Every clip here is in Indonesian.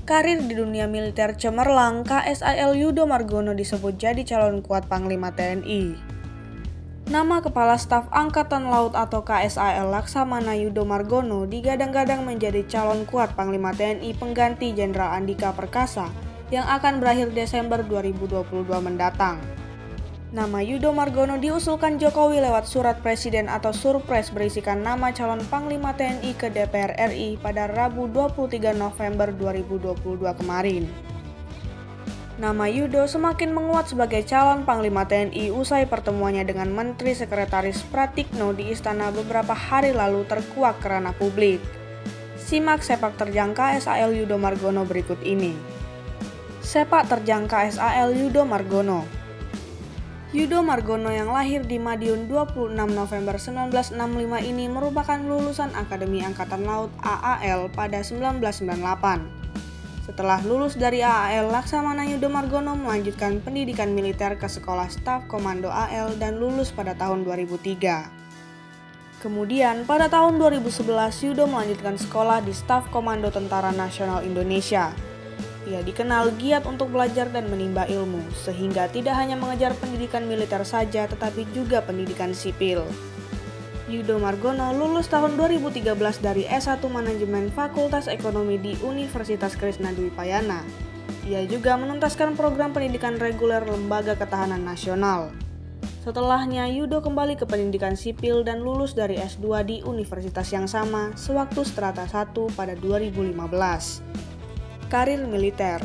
Karir di dunia militer cemerlang, KSAL Yudo Margono disebut jadi calon kuat Panglima TNI. Nama Kepala Staf Angkatan Laut atau KSAL Laksamana Yudo Margono digadang-gadang menjadi calon kuat Panglima TNI pengganti Jenderal Andika Perkasa yang akan berakhir Desember 2022 mendatang. Nama Yudo Margono diusulkan Jokowi lewat surat presiden atau surpres berisikan nama calon Panglima TNI ke DPR RI pada Rabu 23 November 2022 kemarin. Nama Yudo semakin menguat sebagai calon Panglima TNI usai pertemuannya dengan Menteri Sekretaris Pratikno di Istana beberapa hari lalu terkuak ke ranah publik. Simak sepak terjang KSAL Yudo Margono berikut ini. Sepak terjang KSAL Yudo Margono. Yudo Margono yang lahir di Madiun 26 November 1965 ini merupakan lulusan Akademi Angkatan Laut AAL pada 1998. Setelah lulus dari AAL, Laksamana Yudo Margono melanjutkan pendidikan militer ke Sekolah Staf Komando AL dan lulus pada tahun 2003. Kemudian pada tahun 2011 Yudo melanjutkan sekolah di Staf Komando Tentara Nasional Indonesia. Ia dikenal giat untuk belajar dan menimba ilmu, sehingga tidak hanya mengejar pendidikan militer saja tetapi juga pendidikan sipil. Yudo Margono lulus tahun 2013 dari S1 Manajemen Fakultas Ekonomi di Universitas Krisnadwipayana. Ia juga menuntaskan program pendidikan reguler Lembaga Ketahanan Nasional. Setelahnya, Yudo kembali ke pendidikan sipil dan lulus dari S2 di universitas yang sama sewaktu strata 1 pada 2015. Karir militer.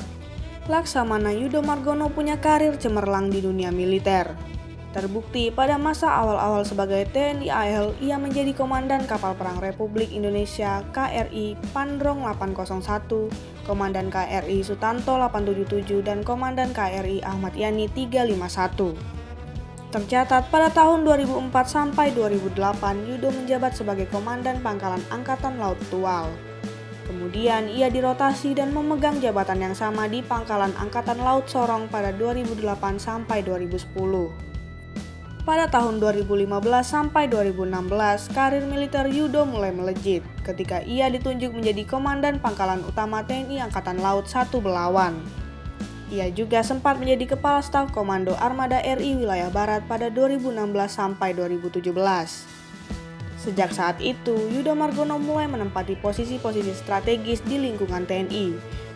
Laksamana Yudo Margono punya karir cemerlang di dunia militer. Terbukti pada masa awal-awal sebagai TNI AL, ia menjadi Komandan Kapal Perang Republik Indonesia KRI Pandrong 801, Komandan KRI Sutanto 877, dan Komandan KRI Ahmad Yani 351. Tercatat pada tahun 2004 sampai 2008, Yudo menjabat sebagai Komandan Pangkalan Angkatan Laut Tual. Kemudian ia dirotasi dan memegang jabatan yang sama di Pangkalan Angkatan Laut Sorong pada 2008 sampai 2010. Pada tahun 2015 sampai 2016, karir militer Yudo mulai melejit ketika ia ditunjuk menjadi Komandan Pangkalan Utama TNI Angkatan Laut 1 Belawan. Ia juga sempat menjadi Kepala Staf Komando Armada RI Wilayah Barat pada 2016 sampai 2017. Sejak saat itu, Yudo Margono mulai menempati posisi-posisi strategis di lingkungan TNI,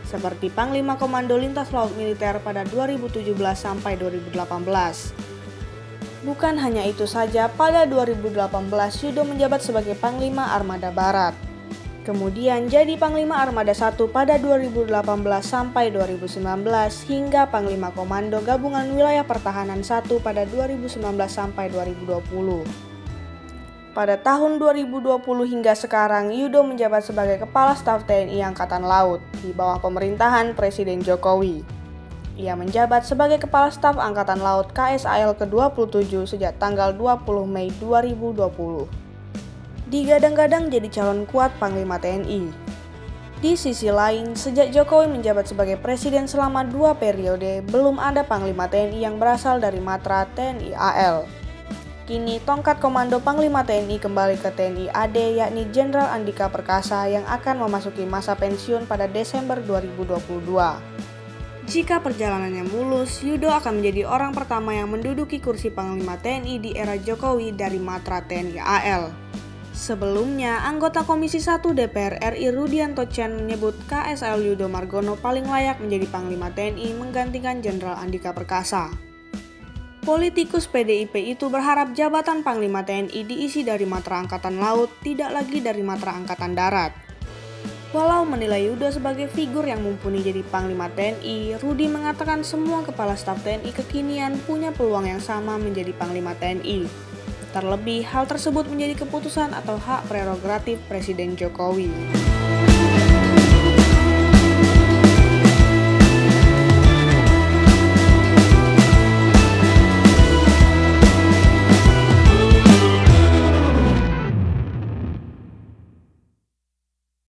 seperti Panglima Komando Lintas Laut Militer pada 2017 sampai 2018. Bukan hanya itu saja, pada 2018 Yudo menjabat sebagai Panglima Armada Barat. Kemudian jadi Panglima Armada 1 pada 2018 sampai 2019 hingga Panglima Komando Gabungan Wilayah Pertahanan 1 pada 2019 sampai 2020. Pada tahun 2020 hingga sekarang, Yudo menjabat sebagai Kepala Staf TNI Angkatan Laut di bawah pemerintahan Presiden Jokowi. Ia menjabat sebagai Kepala Staf Angkatan Laut KSAL ke-27 sejak tanggal 20 Mei 2020. Digadang-gadang jadi calon kuat Panglima TNI. Di sisi lain, sejak Jokowi menjabat sebagai Presiden selama 2 periode, belum ada Panglima TNI yang berasal dari matra TNI AL. Kini tongkat komando Panglima TNI kembali ke TNI AD yakni Jenderal Andika Perkasa yang akan memasuki masa pensiun pada Desember 2022. Jika perjalanannya mulus, Yudo akan menjadi orang pertama yang menduduki kursi Panglima TNI di era Jokowi dari matra TNI AL. Sebelumnya, anggota Komisi 1 DPR RI Rudianto Tjien menyebut KSAL Yudo Margono paling layak menjadi Panglima TNI menggantikan Jenderal Andika Perkasa. Politikus PDIP itu berharap jabatan Panglima TNI diisi dari matra Angkatan Laut, tidak lagi dari matra Angkatan Darat. Walau menilai Yudo sebagai figur yang mumpuni jadi Panglima TNI, Rudi mengatakan semua Kepala Staf TNI kekinian punya peluang yang sama menjadi Panglima TNI. Terlebih, hal tersebut menjadi keputusan atau hak prerogatif Presiden Jokowi.